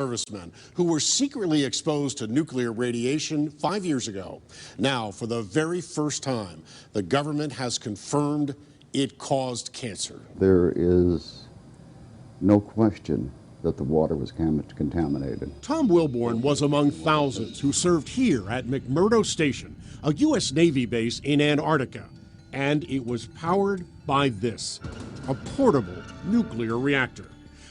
Servicemen who were secretly exposed to nuclear radiation 5 years ago. Now, for the very first time, the government has confirmed it caused cancer. There is no question that the water was contaminated. Tom Wilborn was among thousands who served here at McMurdo Station, a U.S. Navy base in Antarctica. And it was powered by this, a portable nuclear reactor.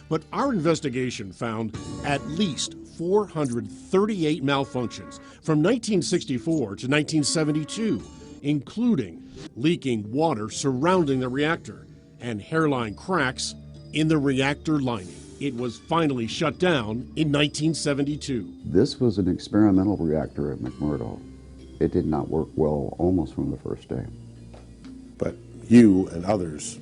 But our investigation found at least 438 malfunctions from 1964 to 1972, including leaking water surrounding the reactor and hairline cracks in the reactor lining. It was finally shut down in 1972. This was an experimental reactor at McMurdo. It did not work well almost from the first day. But you and others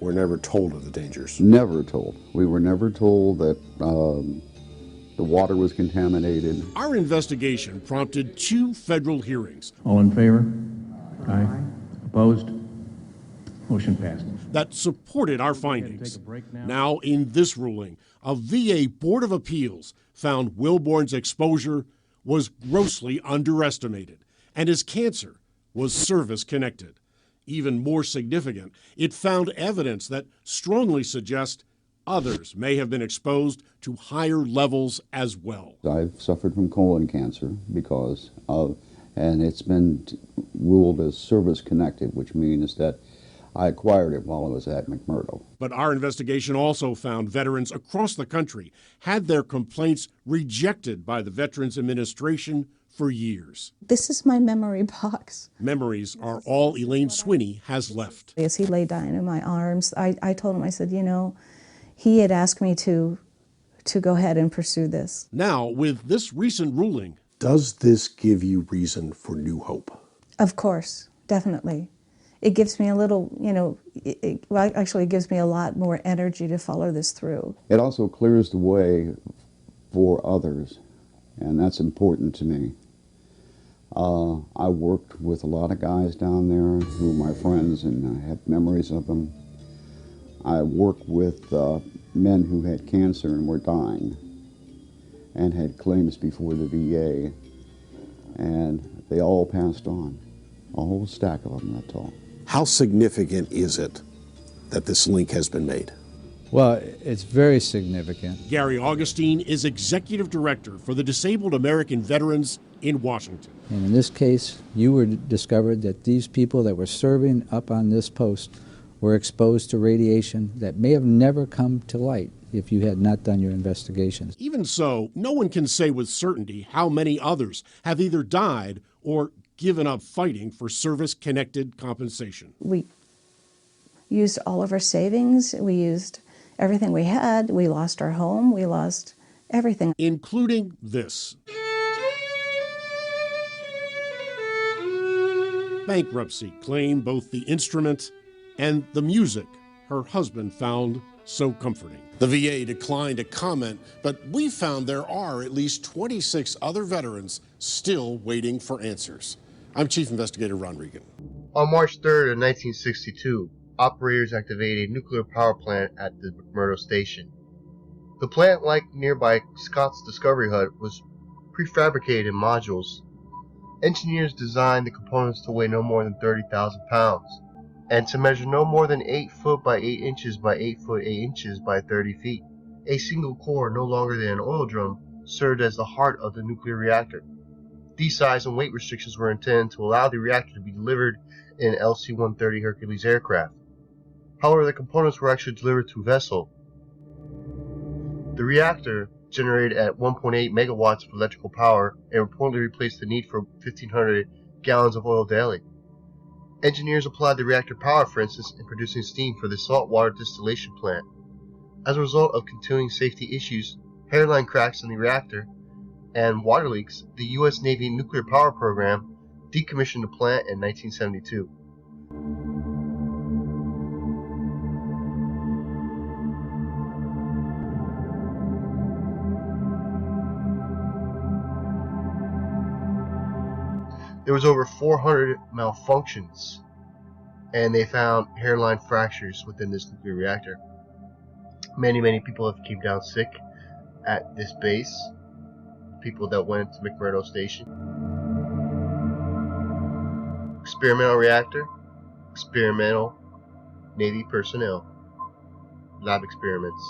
were never told of the dangers. Never told. We were never told that the water was contaminated. Our investigation prompted 2 federal hearings. All in favor? Aye. Opposed? Motion passed. That supported our findings. Now, in this ruling, a VA Board of Appeals found Wilborn's exposure was grossly underestimated, and his cancer was service-connected. Even more significant, it found evidence that strongly suggests others may have been exposed to higher levels as well. I've suffered from colon cancer because of, and it's been ruled as service-connected, which means that I acquired it while I was at McMurdo. But our investigation also found veterans across the country had their complaints rejected by the Veterans Administration for years. This is my memory box. Memories are all Elaine Swinney has left. As he lay dying in my arms, I told him, I said, you know, he had asked me to go ahead and pursue this. Now, with this recent ruling, does this give you reason for new hope? Of course, definitely. It gives me a little, you know, actually it gives me a lot more energy to follow this through. It also clears the way for others, and that's important to me. I worked with a lot of guys down there who are my friends, and I have memories of them. I worked with men who had cancer and were dying and had claims before the VA, and they all passed on. A whole stack of them, that's all. How significant is it that this link has been made? Well, it's very significant. Gary Augustine is executive director for the Disabled American Veterans in Washington. And in this case, you were discovered that these people that were serving up on this post were exposed to radiation that may have never come to light if you had not done your investigations. Even so, no one can say with certainty how many others have either died or given up fighting for service-connected compensation. We used all of our savings. We used everything we had. We lost our home. We lost everything. Including this. Bankruptcy claimed both the instrument and the music her husband found so comforting. The VA declined to comment, but we found there are at least 26 other veterans still waiting for answers. I'm Chief Investigator Ron Regan. On March 3rd of 1962, operators activated a nuclear power plant at the McMurdo Station. The plant, like nearby Scott's Discovery Hut, was prefabricated in modules. Engineers designed the components to weigh no more than 30,000 pounds and to measure no more than 8 foot by 8 inches by 8 foot 8 inches by 30 feet. A single core, no longer than an oil drum, served as the heart of the nuclear reactor. These size and weight restrictions were intended to allow the reactor to be delivered in an LC-130 Hercules aircraft. However, the components were actually delivered to a vessel. The reactor generated at 1.8 megawatts of electrical power and reportedly replaced the need for 1,500 gallons of oil daily. Engineers applied the reactor power, for instance, in producing steam for the saltwater distillation plant. As a result of continuing safety issues, hairline cracks in the reactor, and water leaks, the U.S. Navy nuclear power program decommissioned the plant in 1972. There was over 400 malfunctions, and they found hairline fractures within this nuclear reactor. Many people have came down sick. at this base, people that went to McMurdo Station. Experimental reactor, experimental Navy personnel, lab experiments.